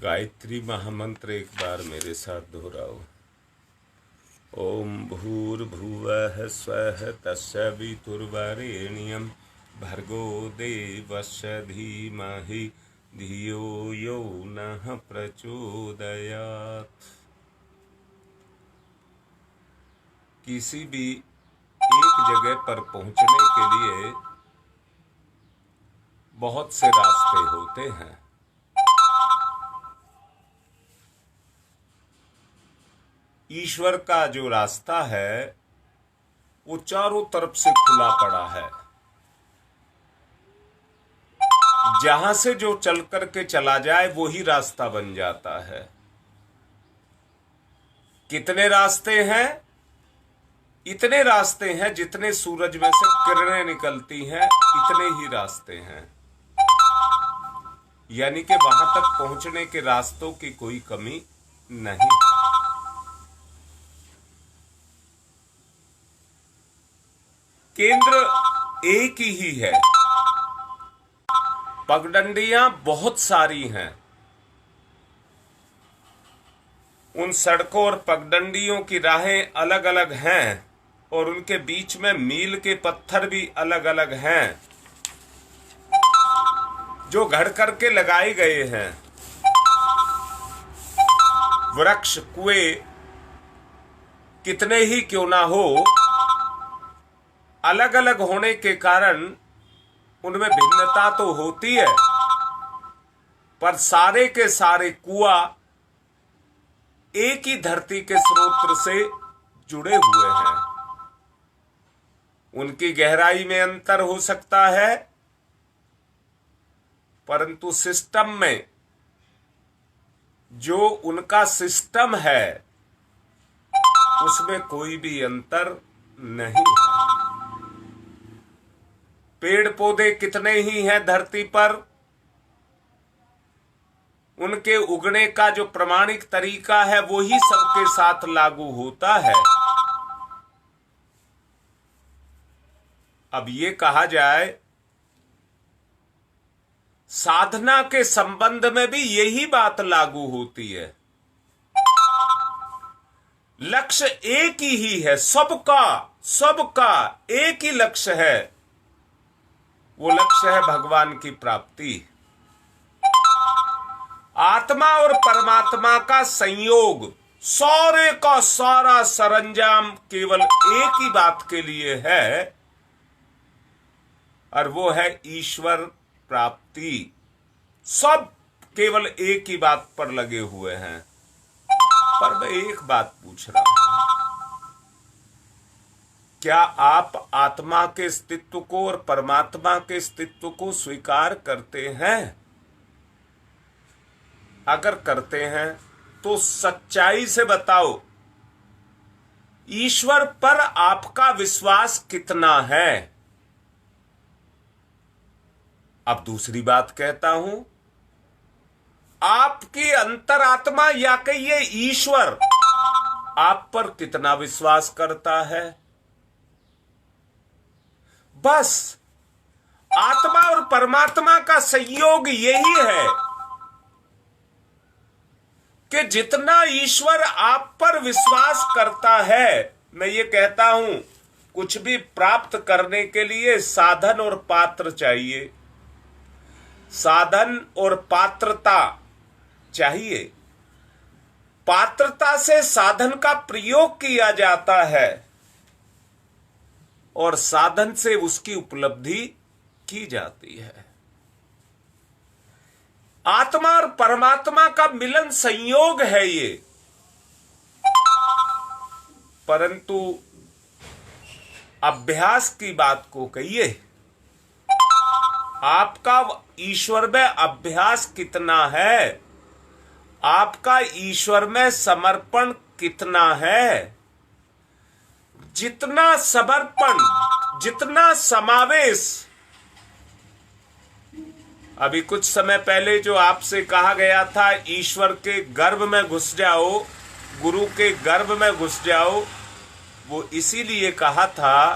गायत्री महामंत्र एक बार मेरे साथ दोहराओ। ओम भूर्भुवः स्वः तस्य वितुर्वरेण्यं भर्गो देवस्य धीमहि धियो यो नः प्रचोदयात्। किसी भी एक जगह पर पहुंचने के लिए बहुत से रास्ते होते हैं। ईश्वर का जो रास्ता है वो चारों तरफ से खुला पड़ा है। जहां से जो चल करके चला जाए वो ही रास्ता बन जाता है। कितने रास्ते हैं? इतने रास्ते हैं जितने सूरज में से किरणें निकलती हैं, इतने ही रास्ते हैं। यानी कि वहां तक पहुंचने के रास्तों की कोई कमी नहीं। केंद्र एक ही है। पगडंडियां बहुत सारी हैं। उन सड़कों और पगडंडियों की राहें अलग अलग हैं और उनके बीच में मील के पत्थर भी अलग अलग हैं जो घड़ करके लगाए गए हैं। वृक्ष कुएं कितने ही क्यों ना हो, अलग अलग होने के कारण उनमें भिन्नता तो होती है, पर सारे के सारे कुआं एक ही धरती के स्रोत से जुड़े हुए हैं। उनकी गहराई में अंतर हो सकता है, परंतु सिस्टम में जो उनका सिस्टम है उसमें कोई भी अंतर नहीं है। पेड़ पौधे कितने ही हैं धरती पर, उनके उगने का जो प्रमाणिक तरीका है वो ही सबके साथ लागू होता है। अब ये कहा जाए, साधना के संबंध में भी यही बात लागू होती है। लक्ष्य एक ही है, सबका एक ही लक्ष्य है। वो लक्ष्य है भगवान की प्राप्ति। आत्मा और परमात्मा का संयोग, सारे का सारा सरंजाम केवल एक ही बात के लिए है, और वो है ईश्वर प्राप्ति। सब केवल एक ही बात पर लगे हुए हैं। पर मैं एक बात पूछ रहा हूं, क्या आप आत्मा के अस्तित्व को और परमात्मा के अस्तित्व को स्वीकार करते हैं? अगर करते हैं तो सच्चाई से बताओ, ईश्वर पर आपका विश्वास कितना है? अब दूसरी बात कहता हूं, आपकी अंतरात्मा या कहिए ईश्वर आप पर कितना विश्वास करता है? बस आत्मा और परमात्मा का संयोग यही है कि जितना ईश्वर आप पर विश्वास करता है, मैं ये कहता हूं, कुछ भी प्राप्त करने के लिए साधन और पात्र चाहिए। साधन और पात्रता चाहिए। पात्रता से साधन का प्रयोग किया जाता है और साधन से उसकी उपलब्धि की जाती है। आत्मा और परमात्मा का मिलन संयोग है ये। परंतु अभ्यास की बात को कहिए, आपका ईश्वर में अभ्यास कितना है? आपका ईश्वर में समर्पण कितना है? जितना समर्पण, जितना समावेश। अभी कुछ समय पहले जो आपसे कहा गया था, ईश्वर के गर्भ में घुस जाओ, गुरु के गर्भ में घुस जाओ, वो इसीलिए कहा था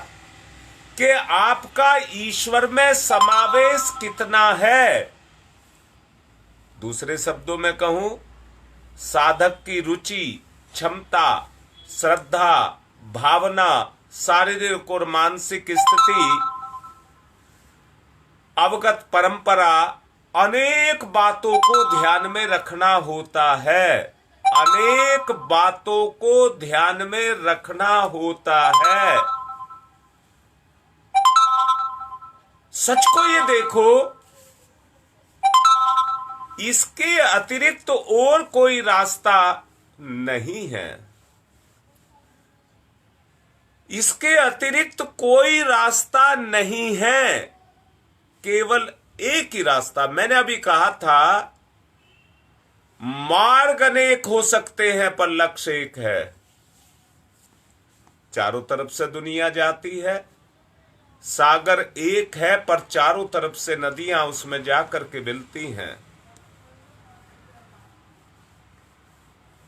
कि आपका ईश्वर में समावेश कितना है। दूसरे शब्दों में कहूं, साधक की रुचि, क्षमता, श्रद्धा, भावना, शारीरिक और मानसिक स्थिति, अवगत परंपरा, अनेक बातों को ध्यान में रखना होता है। अनेक बातों को ध्यान में रखना होता है। सच को ये देखो, इसके अतिरिक्त तो और कोई रास्ता नहीं है। इसके अतिरिक्त कोई रास्ता नहीं है, केवल एक ही रास्ता। मैंने अभी कहा था, मार्ग अनेक हो सकते हैं पर लक्ष्य एक है। चारों तरफ से दुनिया जाती है, सागर एक है पर चारों तरफ से नदियां उसमें जाकर के मिलती हैं।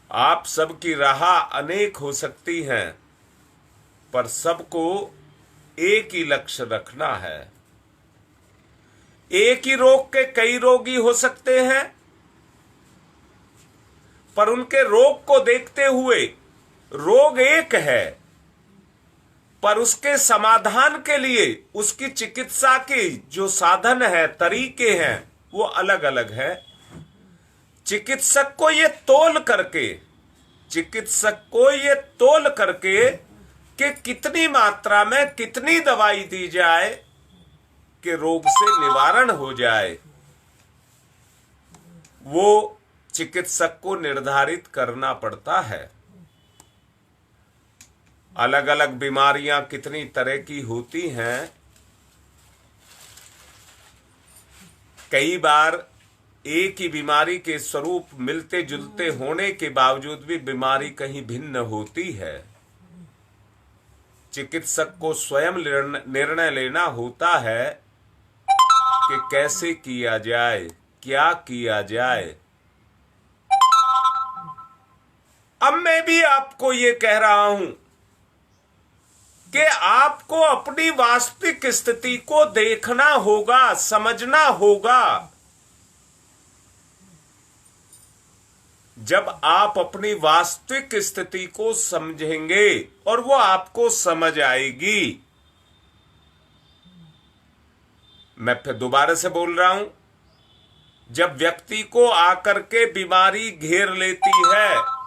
आप सबकी राह अनेक हो सकती हैं, पर सबको एक ही लक्ष्य रखना है। एक ही रोग के कई रोगी हो सकते हैं, पर उनके रोग को देखते हुए, रोग एक है पर उसके समाधान के लिए उसकी चिकित्सा के जो साधन है, तरीके हैं, वो अलग अलग है। चिकित्सक को ये तोल करके कि कितनी मात्रा में कितनी दवाई दी जाए कि रोग से निवारण हो जाए, वो चिकित्सक को निर्धारित करना पड़ता है। अलग अलग बीमारियां कितनी तरह की होती हैं। कई बार एक ही बीमारी के स्वरूप मिलते जुलते होने के बावजूद भी बीमारी कहीं भिन्न होती है। चिकित्सक को स्वयं निर्णय लेना होता है कि कैसे किया जाए, क्या किया जाए। अब मैं भी आपको ये कह रहा हूं कि आपको अपनी वास्तविक स्थिति को देखना होगा, समझना होगा। जब आप अपनी वास्तविक स्थिति को समझेंगे और वो आपको समझ आएगी। मैं फिर दोबारा से बोल रहा हूं, जब व्यक्ति को आकर के बीमारी घेर लेती है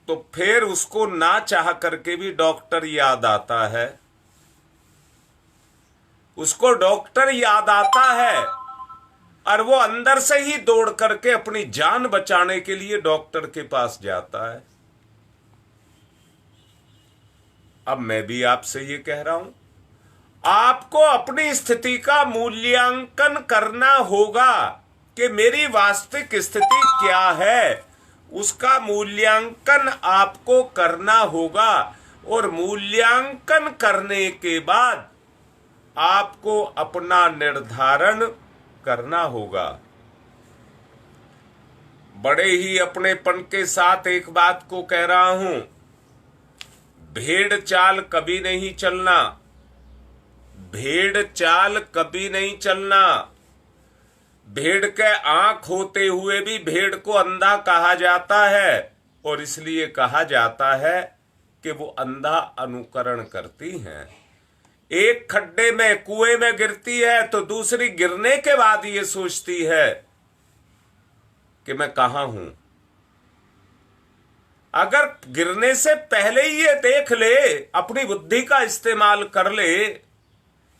तो फिर उसको ना चाह करके भी डॉक्टर याद आता है। उसको डॉक्टर याद आता है और वो अंदर से ही दौड़ करके अपनी जान बचाने के लिए डॉक्टर के पास जाता है। अब मैं भी आपसे ये कह रहा हूं, आपको अपनी स्थिति का मूल्यांकन करना होगा कि मेरी वास्तविक स्थिति क्या है। उसका मूल्यांकन आपको करना होगा और मूल्यांकन करने के बाद आपको अपना निर्धारण करना होगा। बड़े ही अपनेपन के साथ एक बात को कह रहा हूं, भेड़ चाल कभी नहीं चलना। भेड़ चाल कभी नहीं चलना। भेड़ के आंख होते हुए भी भेड़ को अंधा कहा जाता है और इसलिए कहा जाता है कि वो अंधा अनुकरण करती हैं। एक खड्डे में, कुएं में गिरती है तो दूसरी गिरने के बाद ये सोचती है कि मैं कहां हूं। अगर गिरने से पहले ही ये देख ले, अपनी बुद्धि का इस्तेमाल कर ले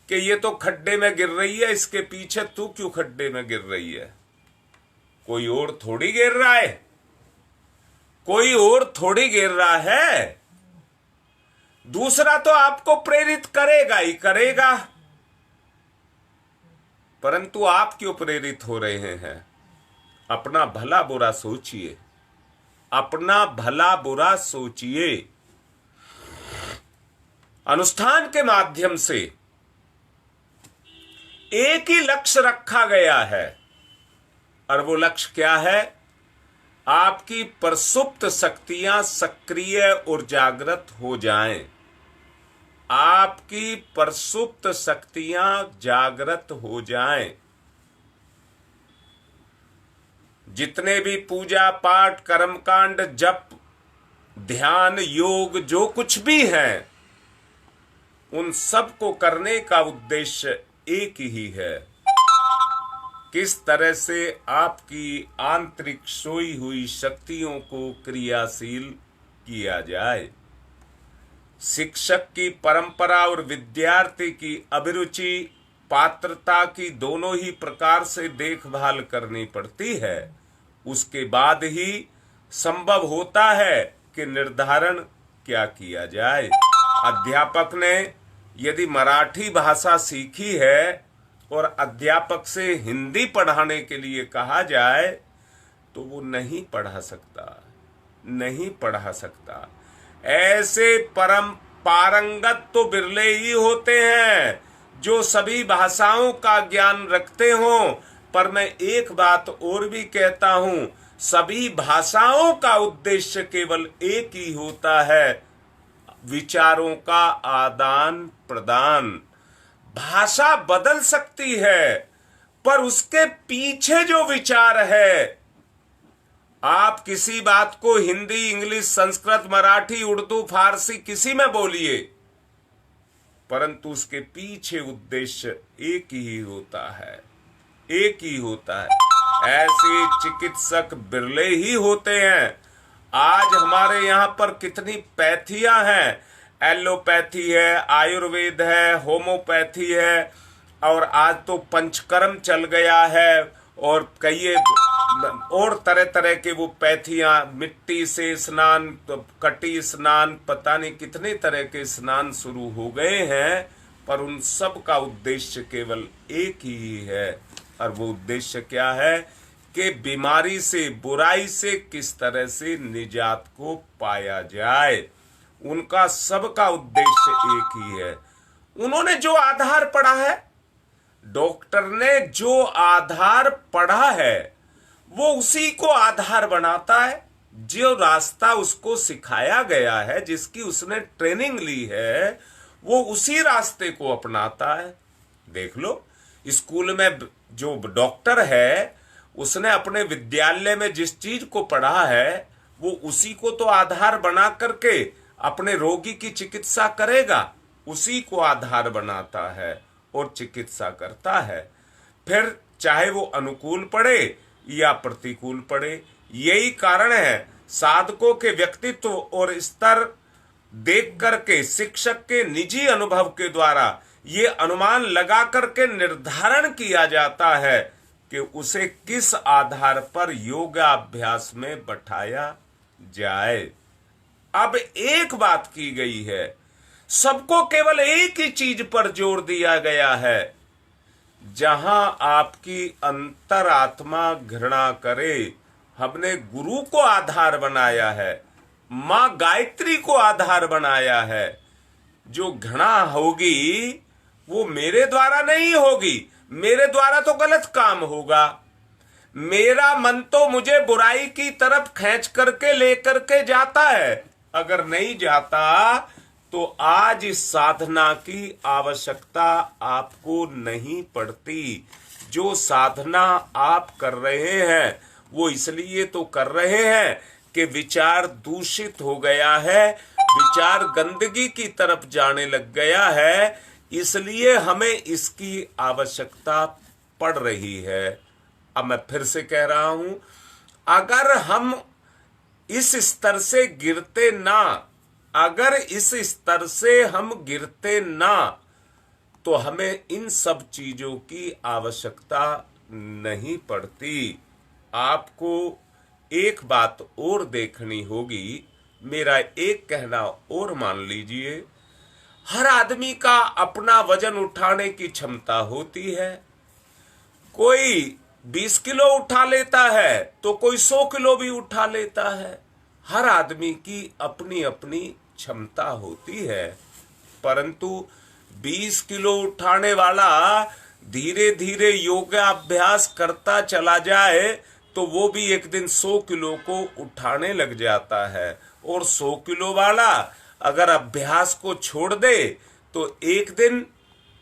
कि ये तो खड्डे में गिर रही है, इसके पीछे तू क्यों खड्डे में गिर रही है? कोई और थोड़ी गिर रहा है, कोई और थोड़ी गिर रहा है। दूसरा तो आपको प्रेरित करेगा ही करेगा, परंतु आप क्यों प्रेरित हो रहे हैं? अपना भला बुरा सोचिए, अपना भला बुरा सोचिए। अनुष्ठान के माध्यम से एक ही लक्ष्य रखा गया है और वो लक्ष्य क्या है? आपकी प्रसुप्त शक्तियां सक्रिय और जागृत हो जाएं। आपकी प्रसुप्त शक्तियां जागृत हो जाएं। जितने भी पूजा पाठ कर्मकांड जप ध्यान योग जो कुछ भी है, उन सब को करने का उद्देश्य एक ही है, किस तरह से आपकी आंतरिक सोई हुई शक्तियों को क्रियाशील किया जाए। शिक्षक की परंपरा और विद्यार्थी की अभिरुचि पात्रता की दोनों ही प्रकार से देखभाल करनी पड़ती है। उसके बाद ही संभव होता है कि निर्धारण क्या किया जाए। अध्यापक ने यदि मराठी भाषा सीखी है और अध्यापक से हिंदी पढ़ाने के लिए कहा जाए तो वो नहीं पढ़ा सकता। ऐसे परम पारंगत तो बिरले ही होते हैं जो सभी भाषाओं का ज्ञान रखते हों। पर मैं एक बात और भी कहता हूं, सभी भाषाओं का उद्देश्य केवल एक ही होता है, विचारों का आदान प्रदान। भाषा बदल सकती है पर उसके पीछे जो विचार है, आप किसी बात को हिंदी इंग्लिश संस्कृत मराठी उर्दू फारसी किसी में बोलिए, परंतु उसके पीछे उद्देश्य एक ही होता है। ऐसे चिकित्सक बिरले ही होते हैं। आज हमारे यहाँ पर कितनी पैथियां हैं, एलोपैथी है, आयुर्वेद है, होम्योपैथी है, और आज तो पंचकर्म चल गया है, और कई और तरह तरह के वो पैथियां, मिट्टी से स्नान, कटी स्नान, पता नहीं कितने तरह के स्नान शुरू हो गए हैं, पर उन सब का उद्देश्य केवल एक ही है। और वो उद्देश्य क्या है कि बीमारी से, बुराई से किस तरह से निजात को पाया जाए। उनका सबका उद्देश्य एक ही है। उन्होंने जो आधार पढ़ा है, डॉक्टर ने जो आधार पढ़ा है, वो उसी को आधार बनाता है। जो रास्ता उसको सिखाया गया है, जिसकी उसने ट्रेनिंग ली है, वो उसी रास्ते को अपनाता है। देख लो, स्कूल में जो डॉक्टर है, उसने अपने विद्यालय में जिस चीज को पढ़ा है, वो उसी को तो आधार बना करके अपने रोगी की चिकित्सा करेगा, उसी को आधार बनाता है और चिकित्सा करता है। फिर चाहे वो अनुकूल पड़े या प्रतिकूल पड़े। यही कारण है साधकों के व्यक्तित्व और स्तर देख करके शिक्षक के निजी अनुभव के द्वारा ये अनुमान लगा करके निर्धारण किया जाता है कि उसे किस आधार पर योगाभ्यास में बैठाया जाए। अब एक बात की गई है, सबको केवल एक ही चीज पर जोर दिया गया है, जहां आपकी अंतरात्मा घृणा करे। हमने गुरु को आधार बनाया है, मां गायत्री को आधार बनाया है। जो घृणा होगी वो मेरे द्वारा नहीं होगी, मेरे द्वारा तो गलत काम होगा। मेरा मन तो मुझे बुराई की तरफ खींच करके लेकर के जाता है। अगर नहीं जाता तो आज इस साधना की आवश्यकता आपको नहीं पड़ती। जो साधना आप कर रहे हैं वो इसलिए तो कर रहे हैं कि विचार दूषित हो गया है, विचार गंदगी की तरफ जाने लग गया है, इसलिए हमें इसकी आवश्यकता पड़ रही है। अब मैं फिर से कह रहा हूं, अगर हम इस स्तर से गिरते ना, अगर इस स्तर से हम गिरते ना, तो हमें इन सब चीजों की आवश्यकता नहीं पड़ती। आपको एक बात और देखनी होगी, मेरा एक कहना और मान लीजिए। हर आदमी का अपना वजन उठाने की क्षमता होती है। कोई 20 किलो उठा लेता है तो कोई 100 किलो भी उठा लेता है। हर आदमी की अपनी अपनी क्षमता होती है, परंतु 20 किलो उठाने वाला धीरे धीरे योगाभ्यास करता चला जाए तो वो भी एक दिन 100 किलो को उठाने लग जाता है। और 100 किलो वाला अगर अभ्यास को छोड़ दे तो एक दिन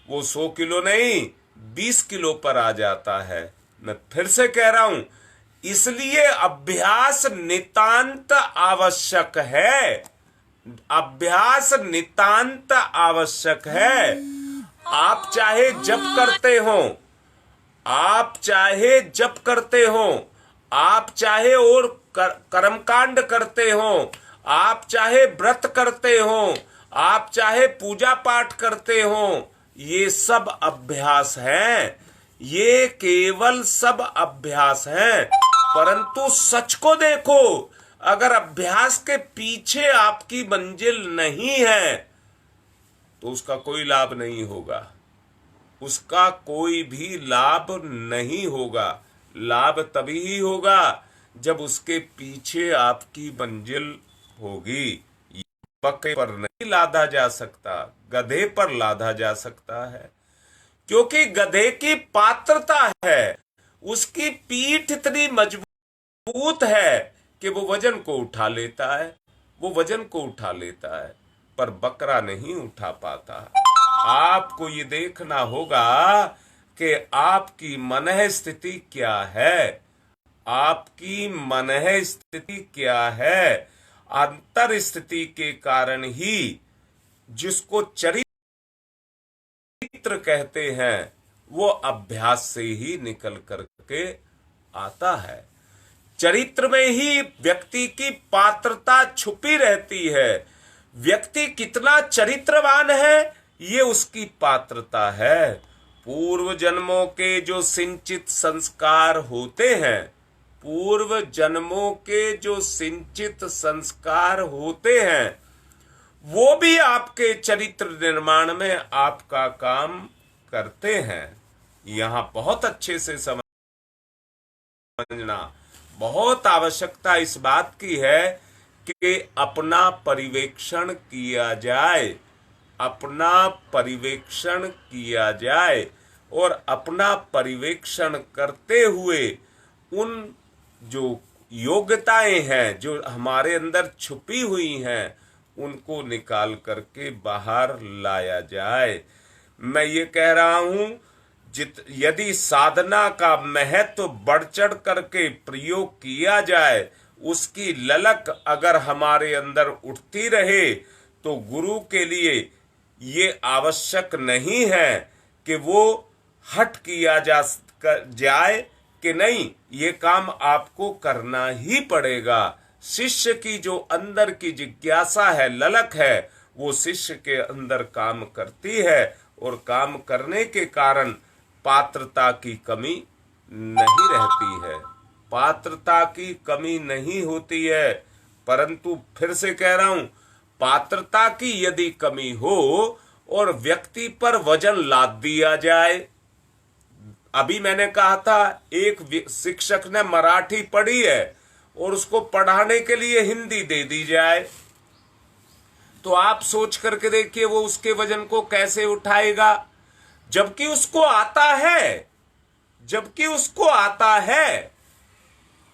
वो 100 किलो नहीं 20 किलो पर आ जाता है। मैं फिर से कह रहा हूं, इसलिए अभ्यास नितांत आवश्यक है। अभ्यास नितांत आवश्यक है। आप चाहे जप करते हो, आप चाहे जप करते हो, आप चाहे और कर्मकांड करते हो, आप चाहे व्रत करते हो, आप चाहे पूजा पाठ करते हो, ये सब अभ्यास हैं। ये केवल सब अभ्यास हैं। परंतु सच को देखो, अगर अभ्यास के पीछे आपकी मंजिल नहीं है तो उसका कोई लाभ नहीं होगा। उसका कोई भी लाभ नहीं होगा। लाभ तभी ही होगा जब उसके पीछे आपकी मंजिल होगी। बकरे पर नहीं लादा जा सकता, गधे पर लादा जा सकता है, क्योंकि गधे की पात्रता है, उसकी पीठ इतनी मजबूत है कि वो वजन को उठा लेता है, वो वजन को उठा लेता है, पर बकरा नहीं उठा पाता। आपको ये देखना होगा कि आपकी मनः स्थिति क्या है, आपकी मनः स्थिति क्या है। अंतर स्थिति के कारण ही जिसको चरित्र कहते हैं वो अभ्यास से ही निकल करके आता है। चरित्र में ही व्यक्ति की पात्रता छुपी रहती है। व्यक्ति कितना चरित्रवान है ये उसकी पात्रता है। पूर्व जन्मों के जो सिंचित संस्कार होते हैं, पूर्व जन्मों के जो सिंचित संस्कार होते हैं, वो भी आपके चरित्र निर्माण में आपका काम करते हैं। यहां बहुत अच्छे से समझना, बहुत आवश्यकता इस बात की है कि अपना परिवेक्षण किया जाए, अपना परिवेक्षण किया जाए, और अपना परिवेक्षण करते हुए उन जो योग्यताएं हैं जो हमारे अंदर छुपी हुई हैं उनको निकाल करके बाहर लाया जाए। मैं ये कह रहा हूं, यदि साधना का महत्व बढ़ चढ़ करके प्रयोग किया जाए, उसकी ललक अगर हमारे अंदर उठती रहे, तो गुरु के लिए ये आवश्यक नहीं है कि वो हट किया जाए कि नहीं, ये काम आपको करना ही पड़ेगा। शिष्य की जो अंदर की जिज्ञासा है, ललक है, वो शिष्य के अंदर काम करती है, और काम करने के कारण पात्रता की कमी नहीं रहती है, पात्रता की कमी नहीं होती है। परंतु फिर से कह रहा हूं, पात्रता की यदि कमी हो और व्यक्ति पर वजन लाद दिया जाए, अभी मैंने कहा था एक शिक्षक ने मराठी पढ़ी है और उसको पढ़ाने के लिए हिंदी दे दी जाए, तो आप सोच करके देखिए वो उसके वजन को कैसे उठाएगा, जबकि उसको आता है, जबकि उसको आता है,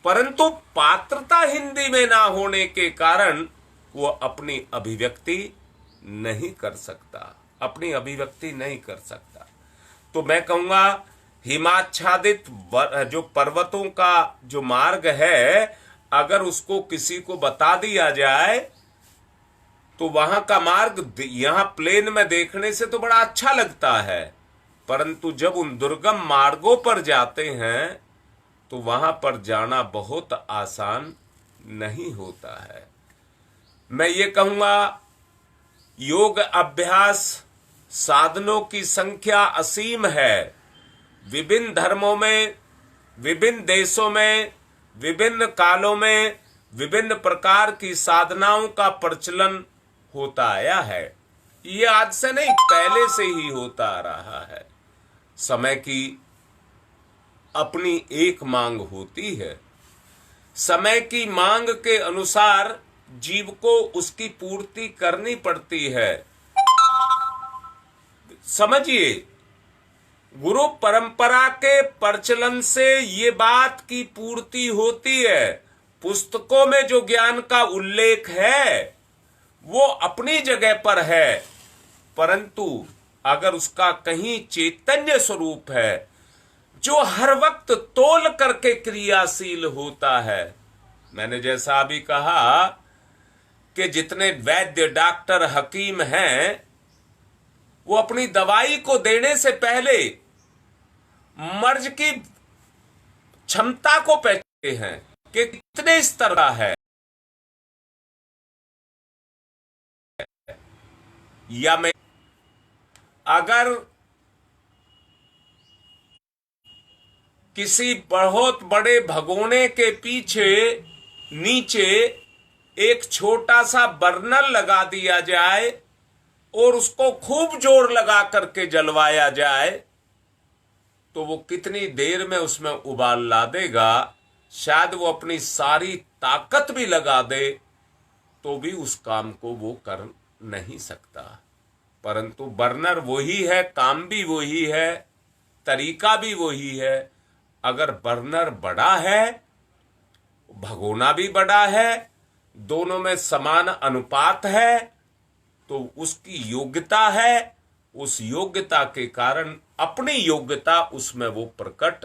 परंतु पात्रता हिंदी में ना होने के कारण वो अपनी अभिव्यक्ति नहीं कर सकता, अपनी अभिव्यक्ति नहीं कर सकता। तो मैं कहूंगा हिमाच्छादित जो पर्वतों का जो मार्ग है, अगर उसको किसी को बता दिया जाए तो वहां का मार्ग यहां प्लेन में देखने से तो बड़ा अच्छा लगता है, परंतु जब उन दुर्गम मार्गों पर जाते हैं तो वहां पर जाना बहुत आसान नहीं होता है। मैं ये कहूंगा, योग अभ्यास साधनों की संख्या असीम है। विभिन्न धर्मों में, विभिन्न देशों में, विभिन्न कालों में विभिन्न प्रकार की साधनाओं का प्रचलन होता आया है। ये आज से नहीं, पहले से ही होता आ रहा है। समय की अपनी एक मांग होती है, समय की मांग के अनुसार जीव को उसकी पूर्ति करनी पड़ती है। समझिए, गुरु परंपरा के प्रचलन से ये बात की पूर्ति होती है। पुस्तकों में जो ज्ञान का उल्लेख है वो अपनी जगह पर है, परंतु अगर उसका कहीं चैतन्य स्वरूप है, जो हर वक्त तोल करके क्रियाशील होता है। मैंने जैसा अभी कहा कि जितने वैद्य, डॉक्टर, हकीम हैं, वो अपनी दवाई को देने से पहले मर्ज की क्षमता को पहचानते हैं कि कितने स्तर का है। या मैं अगर किसी बहुत बड़े भगोने के पीछे नीचे एक छोटा सा बर्नर लगा दिया जाए और उसको खूब जोर लगा करके जलवाया जाए, तो वो कितनी देर में उसमें उबाल ला देगा। शायद वो अपनी सारी ताकत भी लगा दे तो भी उस काम को वो कर नहीं सकता। परंतु बर्नर वही है, काम भी वही है, तरीका भी वही है। अगर बर्नर बड़ा है, भगोना भी बड़ा है, दोनों में समान अनुपात है, तो उसकी योग्यता है। उस योग्यता के कारण अपनी योग्यता उसमें वो प्रकट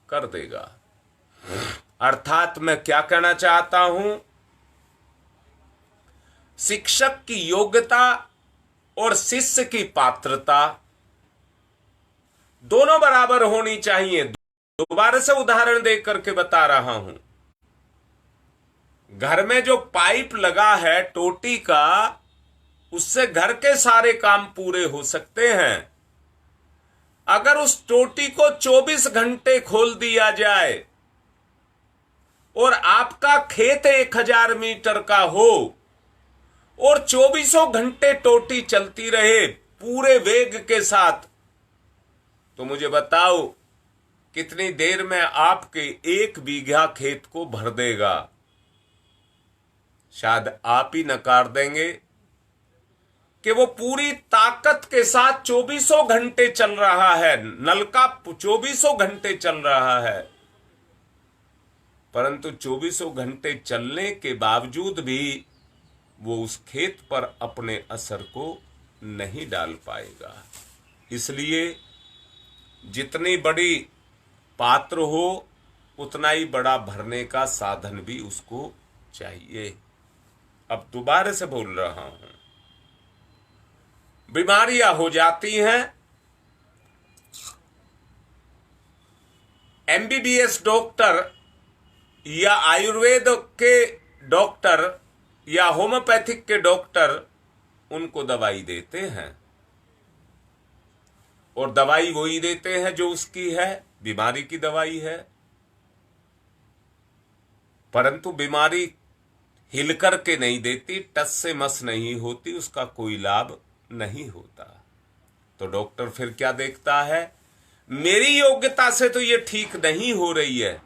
कर देगा। अर्थात मैं क्या कहना चाहता हूं, शिक्षक की योग्यता और शिष्य की पात्रता दोनों बराबर होनी चाहिए। दोबारा से उदाहरण देख करके बता रहा हूं। घर में जो पाइप लगा है टोटी का, उससे घर के सारे काम पूरे हो सकते हैं। अगर उस टोटी को 24 घंटे खोल दिया जाए और आपका खेत 1000 मीटर का हो और 24 घंटे टोटी चलती रहे पूरे वेग के साथ, तो मुझे बताओ कितनी देर में आपके 1 बीघा खेत को भर देगा। शायद आप ही नकार देंगे कि वो पूरी ताकत के साथ 24 घंटे चल रहा है, नलका 24 घंटे चल रहा है, परंतु 24 घंटे चलने के बावजूद भी वो उस खेत पर अपने असर को नहीं डाल पाएगा। इसलिए जितनी बड़ी पात्र हो उतना ही बड़ा भरने का साधन भी उसको चाहिए। अब दोबारा से बोल रहा हूं, बीमारियां हो जाती हैं। एमबीबीएस डॉक्टर या आयुर्वेद के डॉक्टर या होम्योपैथिक के डॉक्टर उनको दवाई देते हैं, और दवाई वही देते हैं जो उसकी है, बीमारी की दवाई है। परंतु बीमारी हिल कर के नहीं देती, टस से मस नहीं होती, उसका कोई लाभ नहीं होता। तो डॉक्टर फिर क्या देखता है, मेरी योग्यता से तो ये ठीक नहीं हो रही है,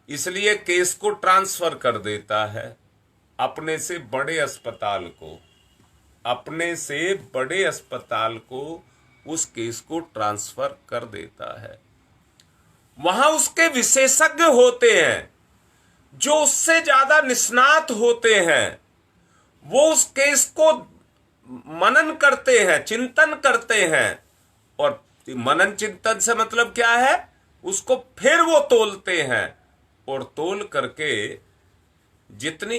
इसलिए केस को ट्रांसफर कर देता है अपने से बड़े अस्पताल को, अपने से बड़े अस्पताल को उस केस को ट्रांसफर कर देता है। वहां उसके विशेषज्ञ होते हैं जो उससे ज्यादा निष्णात होते हैं। वो उस केस को मनन करते हैं, चिंतन करते हैं, और मनन चिंतन से मतलब क्या है, उसको फिर वो तोलते हैं, और तोल करके जितनी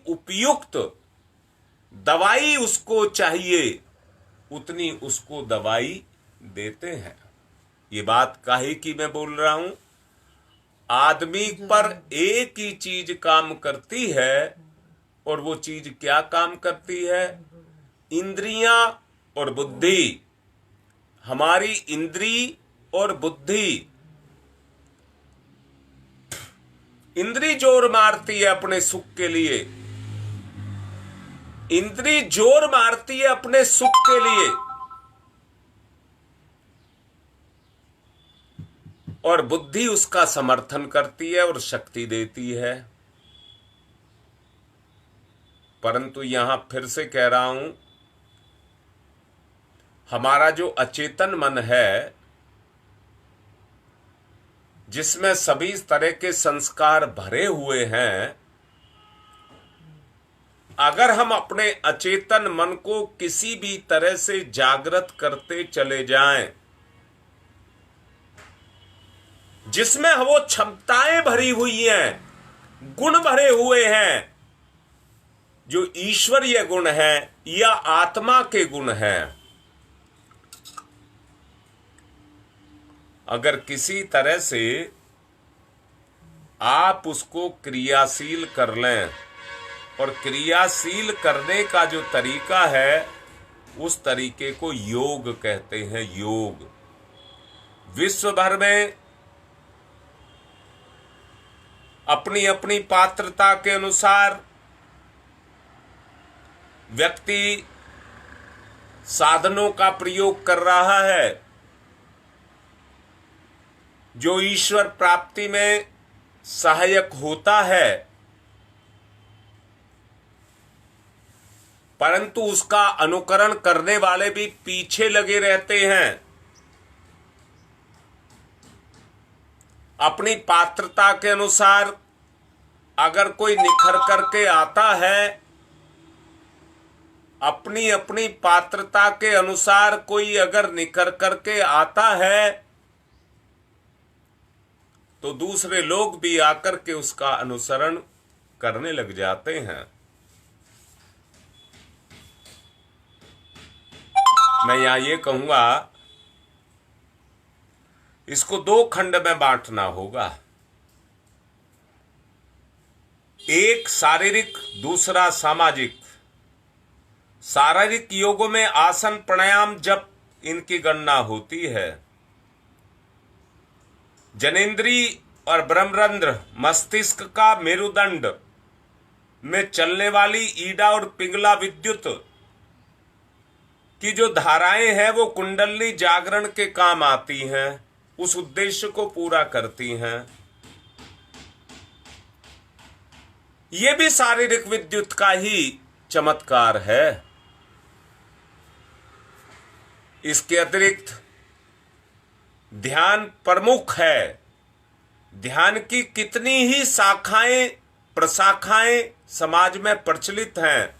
उपयुक्त दवाई उसको चाहिए उतनी उसको दवाई देते हैं। ये बात काहे की मैं बोल रहा हूं, आदमी पर एक ही चीज काम करती है, और वो चीज क्या काम करती है, इंद्रियां और बुद्धि। हमारी इंद्री और बुद्धि, इंद्री जोर मारती है अपने सुख के लिए, इंद्री जोर मारती है अपने सुख के लिए, और बुद्धि उसका समर्थन करती है और शक्ति देती है। परंतु यहां फिर से कह रहा हूं, हमारा जो अचेतन मन है, जिसमें सभी तरह के संस्कार भरे हुए हैं, अगर हम अपने अचेतन मन को किसी भी तरह से जागृत करते चले जाएं, जिसमें वो क्षमताएं भरी हुई हैं, गुण भरे हुए हैं, जो ईश्वरीय गुण है या आत्मा के गुण हैं, अगर किसी तरह से आप उसको क्रियाशील कर लें, और क्रियाशील करने का जो तरीका है उस तरीके को योग कहते हैं। योग विश्व भर में अपनी अपनी पात्रता के अनुसार व्यक्ति साधनों का प्रयोग कर रहा है जो ईश्वर प्राप्ति में सहायक होता है, परंतु उसका अनुकरण करने वाले भी पीछे लगे रहते हैं। अपनी पात्रता के अनुसार अगर कोई निखर करके आता है, अपनी अपनी पात्रता के अनुसार कोई अगर निखर करके आता है, तो दूसरे लोग भी आकर के उसका अनुसरण करने लग जाते हैं। मैं यहां ये कहूंगा, इसको दो खंड में बांटना होगा, एक शारीरिक, दूसरा सामाजिक। शारीरिक योगों में आसन, प्राणायाम, जप, इनकी गणना होती है। जनेंद्री और ब्रह्मरंध्र, मस्तिष्क का मेरुदंड में चलने वाली ईडा और पिंगला विद्युत की जो धाराएं हैं वो कुंडली जागरण के काम आती हैं, उस उद्देश्य को पूरा करती हैं। ये भी शारीरिक विद्युत का ही चमत्कार है। इसके अतिरिक्त ध्यान प्रमुख है। ध्यान की कितनी ही शाखाएं, प्रशाखाएं समाज में प्रचलित हैं।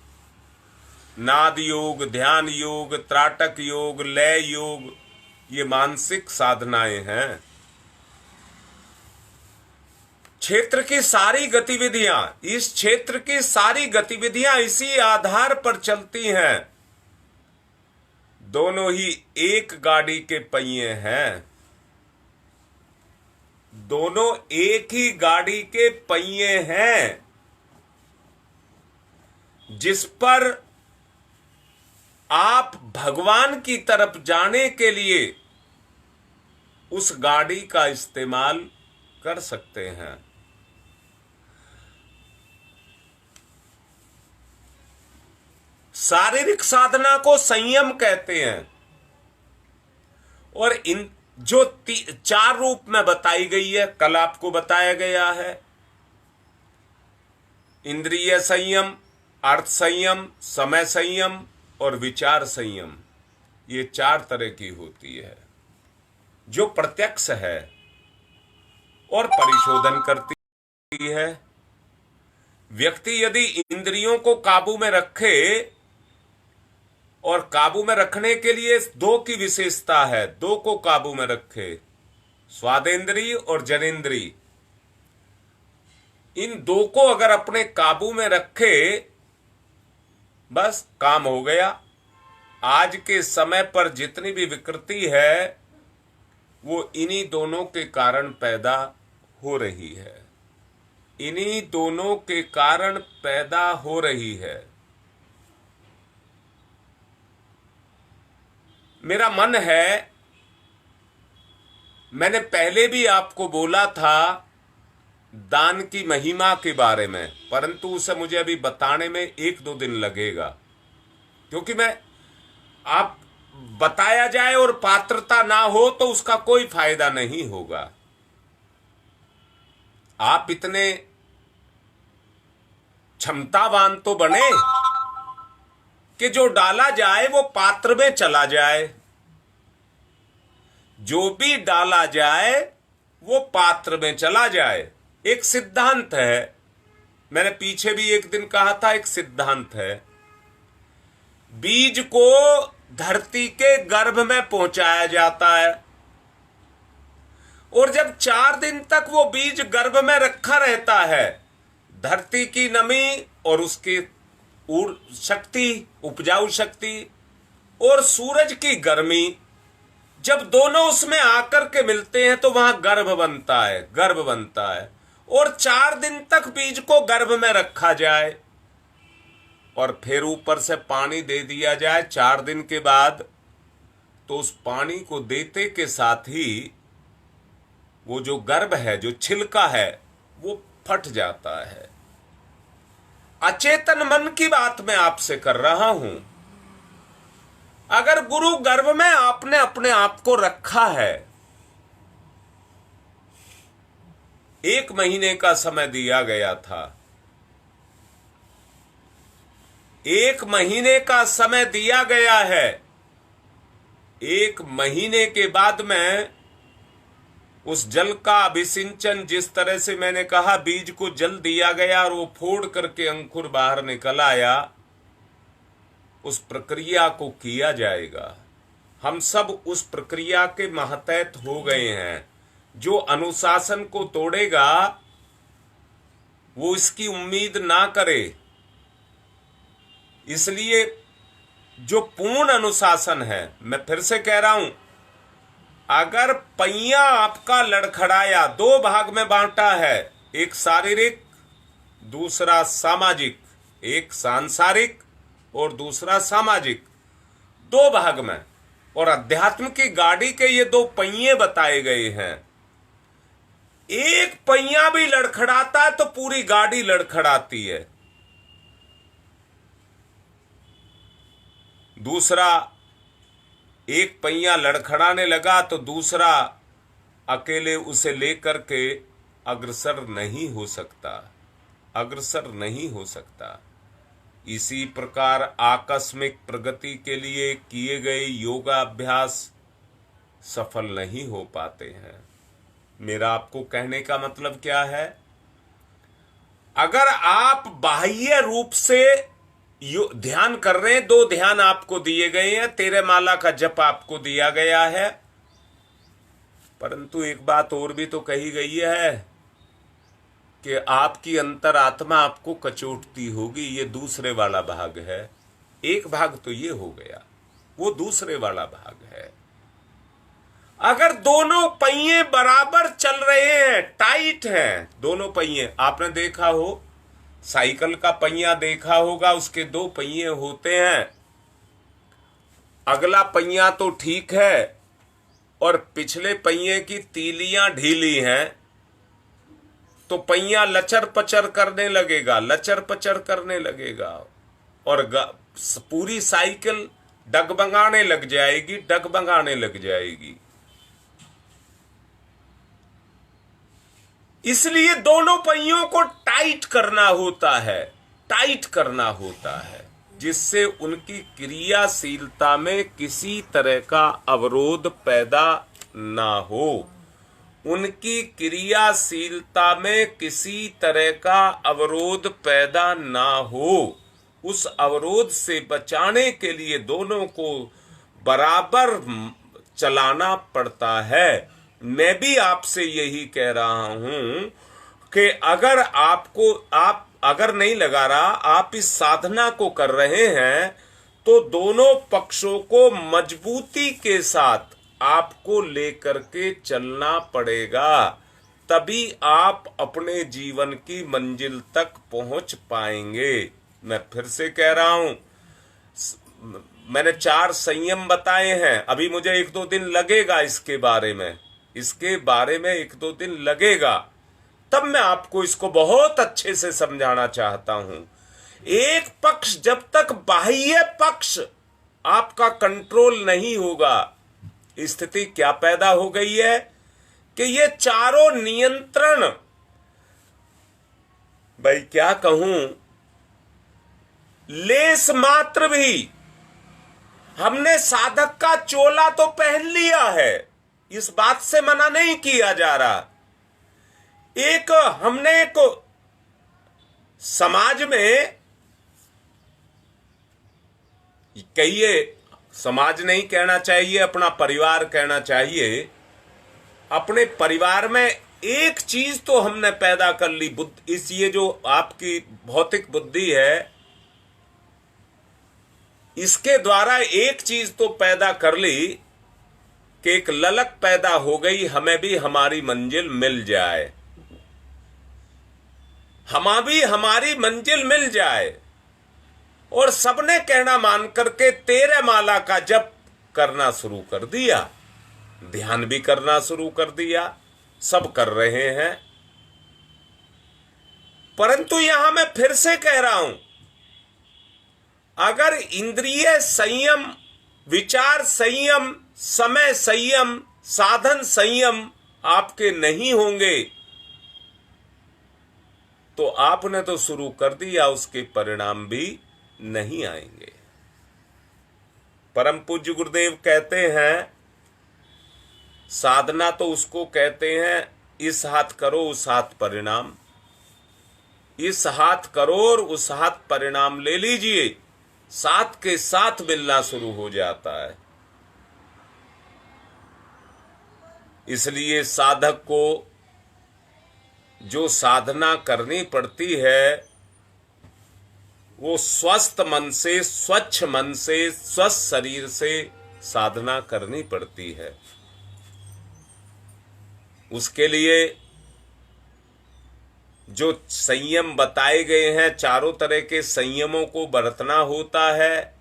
नाद योग, ध्यान योग, त्राटक योग, लय योग, ये मानसिक साधनाएं हैं। क्षेत्र की सारी गतिविधियां, इस क्षेत्र की सारी गतिविधियां इसी आधार पर चलती हैं। दोनों ही एक गाड़ी के पहिए हैं। दोनों एक ही गाड़ी के पहिए हैं, जिस पर आप भगवान की तरफ जाने के लिए उस गाड़ी का इस्तेमाल कर सकते हैं। शारीरिक साधना को संयम कहते हैं, और इन जो चार रूप में बताई गई है, कल आपको बताया गया है। इंद्रिय संयम, अर्थ संयम, समय संयम और विचार संयम, ये चार तरह की होती है, जो प्रत्यक्ष है और परिशोधन करती है। व्यक्ति यदि इंद्रियों को काबू में रखे, और काबू में रखने के लिए दो की विशेषता है, दो को काबू में रखे, स्वादेंद्री और जनेंद्री। इन दो को अगर अपने काबू में रखे, बस काम हो गया। आज के समय पर जितनी भी विकृति है वो इन्हीं दोनों के कारण पैदा हो रही है। इन्हीं दोनों के कारण पैदा हो रही है। मेरा मन है, मैंने पहले भी आपको बोला था दान की महिमा के बारे में, परंतु उसे मुझे अभी बताने में 1-2 दिन लगेगा, क्योंकि मैं आप बताया जाए और पात्रता ना हो तो उसका कोई फायदा नहीं होगा। आप इतने क्षमतावान तो बने कि जो डाला जाए वो पात्र में चला जाए। जो भी डाला जाए वो पात्र में चला जाए। एक सिद्धांत है, मैंने पीछे भी एक दिन कहा था, एक सिद्धांत है। बीज को धरती के गर्भ में पहुंचाया जाता है, और जब 4 दिन तक वो बीज गर्भ में रखा रहता है, धरती की नमी और उसकी शक्ति, उपजाऊ शक्ति और सूरज की गर्मी, जब दोनों उसमें आकर के मिलते हैं तो वहां गर्भ बनता है, गर्भ बनता है। और 4 दिन तक बीज को गर्भ में रखा जाए और फिर ऊपर से पानी दे दिया जाए 4 दिन के बाद, तो उस पानी को देते के साथ ही वो जो गर्भ है, जो छिलका है, वो फट जाता है। अचेतन मन की बात मैं आपसे कर रहा हूं। अगर गुरु गर्भ में आपने अपने आप को रखा है, 1 महीने का समय दिया गया था, 1 महीने का समय दिया गया है। 1 महीने के बाद में उस जल का अभिसिंचन, जिस तरह से मैंने कहा बीज को जल दिया गया और वो फोड़ करके अंकुर बाहर निकल आया, उस प्रक्रिया को किया जाएगा। हम सब उस प्रक्रिया के महतहत हो गए हैं। जो अनुशासन को तोड़ेगा वो इसकी उम्मीद ना करे। इसलिए जो पूर्ण अनुशासन है, मैं फिर से कह रहा हूं, अगर पहिया आपका लड़खड़ाया, 2 भाग में बांटा है, एक शारीरिक, दूसरा सामाजिक, एक सांसारिक और दूसरा सामाजिक, 2 भाग में, और अध्यात्म की गाड़ी के ये 2 पहिए बताए गए हैं। एक पहिया भी लड़खड़ाता है तो पूरी गाड़ी लड़खड़ाती है। दूसरा, एक पहिया लड़खड़ाने लगा तो दूसरा अकेले उसे लेकर के अग्रसर नहीं हो सकता, अग्रसर नहीं हो सकता। इसी प्रकार आकस्मिक प्रगति के लिए किए गए योगाभ्यास सफल नहीं हो पाते हैं। मेरा आपको कहने का मतलब क्या है? अगर आप बाह्य रूप से ध्यान कर रहे हैं, 2 ध्यान आपको दिए गए हैं, 13 माला का जप आपको दिया गया है, परंतु एक बात और भी तो कही गई है कि आपकी अंतरात्मा आपको कचोटती होगी। ये दूसरे वाला भाग है। एक भाग तो ये हो गया, वो दूसरे वाला भाग है। अगर दोनों पहिए बराबर चल रहे हैं, टाइट हैं दोनों पहिए, आपने देखा हो साइकिल का पहिया देखा होगा, उसके 2 पहिए होते हैं। अगला पहिया तो ठीक है और पिछले पहिए की तीलियां ढीली हैं, तो पहिया लचर पचर करने लगेगा, लचर पचर करने लगेगा और पूरी साइकिल डगमगाने लग जाएगी, डगमगाने लग जाएगी। इसलिए दोनों पहियों को टाइट करना होता है, टाइट करना होता है, जिससे उनकी क्रियाशीलता में किसी तरह का अवरोध पैदा ना हो। उनकी क्रियाशीलता में किसी तरह का अवरोध पैदा ना हो। उस अवरोध से बचाने के लिए दोनों को बराबर चलाना पड़ता है। मैं भी आपसे यही कह रहा हूं कि अगर आप अगर नहीं लगा रहा, आप इस साधना को कर रहे हैं, तो दोनों पक्षों को मजबूती के साथ आपको लेकर के चलना पड़ेगा, तभी आप अपने जीवन की मंजिल तक पहुंच पाएंगे। मैं फिर से कह रहा हूं, मैंने 4 संयम बताए हैं। अभी मुझे 1-2 दिन लगेगा इसके बारे में 1-2 दिन लगेगा, तब मैं आपको इसको बहुत अच्छे से समझाना चाहता हूं। एक पक्ष, जब तक बाह्य पक्ष आपका कंट्रोल नहीं होगा, स्थिति क्या पैदा हो गई है कि ये चारों नियंत्रण, भाई क्या कहूं, लेस मात्र भी, हमने साधक का चोला तो पहन लिया है, इस बात से मना नहीं किया जा रहा। हमने एक समाज में, कहिए समाज नहीं कहना चाहिए, अपना परिवार कहना चाहिए, अपने परिवार में एक चीज तो हमने पैदा कर ली, इस ये जो आपकी भौतिक बुद्धि है, इसके द्वारा एक चीज तो पैदा कर ली कि एक ललक पैदा हो गई, हमें भी हमारी मंजिल मिल जाए, हमारी मंजिल मिल जाए। और सबने कहना मान करके 13 माला का जप करना शुरू कर दिया, ध्यान भी करना शुरू कर दिया, सब कर रहे हैं। परंतु यहां मैं फिर से कह रहा हूं, अगर इंद्रिय संयम, विचार संयम, समय संयम, साधन संयम आपके नहीं होंगे तो आपने तो शुरू कर दिया, उसके परिणाम भी नहीं आएंगे। परम पूज्य गुरुदेव कहते हैं, साधना तो उसको कहते हैं इस हाथ करो उस हाथ परिणाम, इस हाथ करो और उस हाथ परिणाम ले लीजिए, साथ के साथ मिलना शुरू हो जाता है। इसलिए साधक को जो साधना करनी पड़ती है वो स्वस्थ मन से, स्वच्छ मन से, स्वस्थ शरीर से साधना करनी पड़ती है। उसके लिए जो संयम बताए गए हैं, चारों तरह के संयमों को बरतना होता है।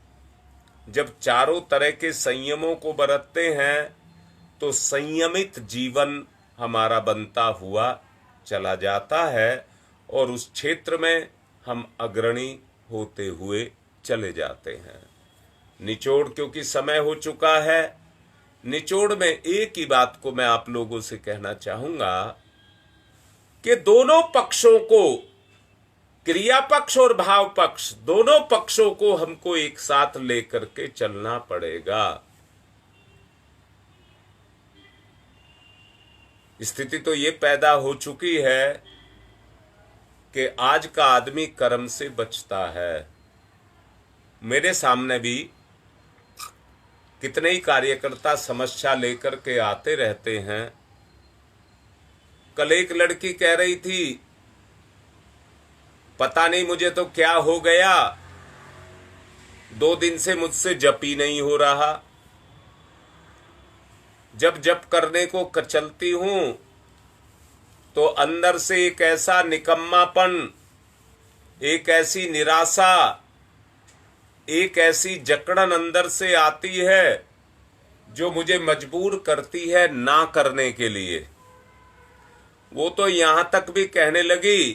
जब चारों तरह के संयमों को बरतते हैं तो संयमित जीवन हमारा बनता हुआ चला जाता है और उस क्षेत्र में हम अग्रणी होते हुए चले जाते हैं। निचोड़, क्योंकि समय हो चुका है, निचोड़ में एक ही बात को मैं आप लोगों से कहना चाहूंगा कि दोनों पक्षों को, क्रिया पक्ष और भाव पक्ष, दोनों पक्षों को हमको एक साथ लेकर के चलना पड़ेगा। स्थिति तो ये पैदा हो चुकी है कि आज का आदमी कर्म से बचता है। मेरे सामने भी कितने ही कार्यकर्ता समस्या लेकर के आते रहते हैं। कल एक लड़की कह रही थी, पता नहीं मुझे तो क्या हो गया, 2 दिन से मुझसे जप ही नहीं हो रहा। जब जप करने को चलती हूं तो अंदर से एक ऐसा निकम्मापन, एक ऐसी निराशा, एक ऐसी जकड़न अंदर से आती है जो मुझे मजबूर करती है ना करने के लिए। वो तो यहां तक भी कहने लगी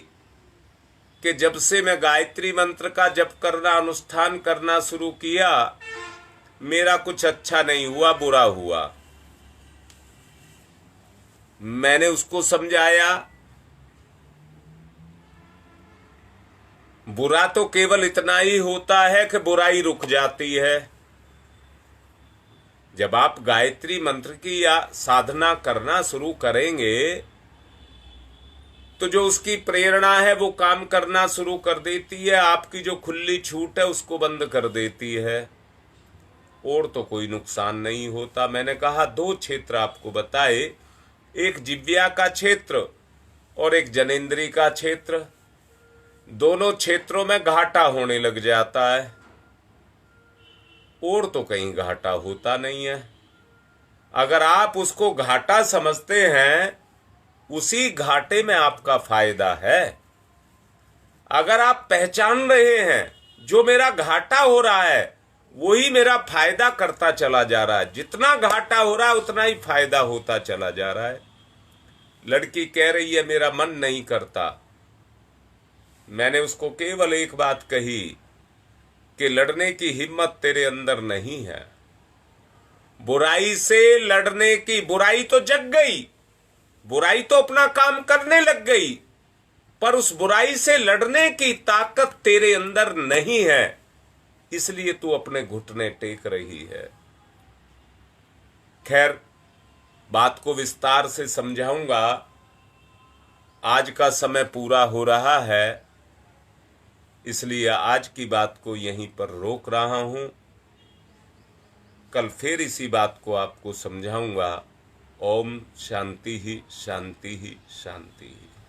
कि जब से मैं गायत्री मंत्र का जप करना, अनुष्ठान करना शुरू किया, मेरा कुछ अच्छा नहीं हुआ, बुरा हुआ। मैंने उसको समझाया, बुरा तो केवल इतना ही होता है कि बुराई रुक जाती है। जब आप गायत्री मंत्र की या साधना करना शुरू करेंगे तो जो उसकी प्रेरणा है वो काम करना शुरू कर देती है, आपकी जो खुली छूट है उसको बंद कर देती है, और तो कोई नुकसान नहीं होता। मैंने कहा 2 क्षेत्र आपको बताए, एक जिव्या का क्षेत्र और एक जनेंद्री का क्षेत्र। दोनों क्षेत्रों में घाटा होने लग जाता है, और तो कहीं घाटा होता नहीं है। अगर आप उसको घाटा समझते हैं, उसी घाटे में आपका फायदा है। अगर आप पहचान रहे हैं जो मेरा घाटा हो रहा है वही मेरा फायदा करता चला जा रहा है, जितना घाटा हो रहा है उतना ही फायदा होता चला जा रहा है। लड़की कह रही है मेरा मन नहीं करता। मैंने उसको केवल एक बात कही कि लड़ने की हिम्मत तेरे अंदर नहीं है। बुराई से लड़ने की, बुराई तो जग गई, बुराई तो अपना काम करने लग गई, पर उस बुराई से लड़ने की ताकत तेरे अंदर नहीं है, इसलिए तू अपने घुटने टेक रही है। खैर, बात को विस्तार से समझाऊंगा। आज का समय पूरा हो रहा है, इसलिए आज की बात को यहीं पर रोक रहा हूं। कल फिर इसी बात को आपको समझाऊंगा। ओम शांति ही शांति ही शांति ही।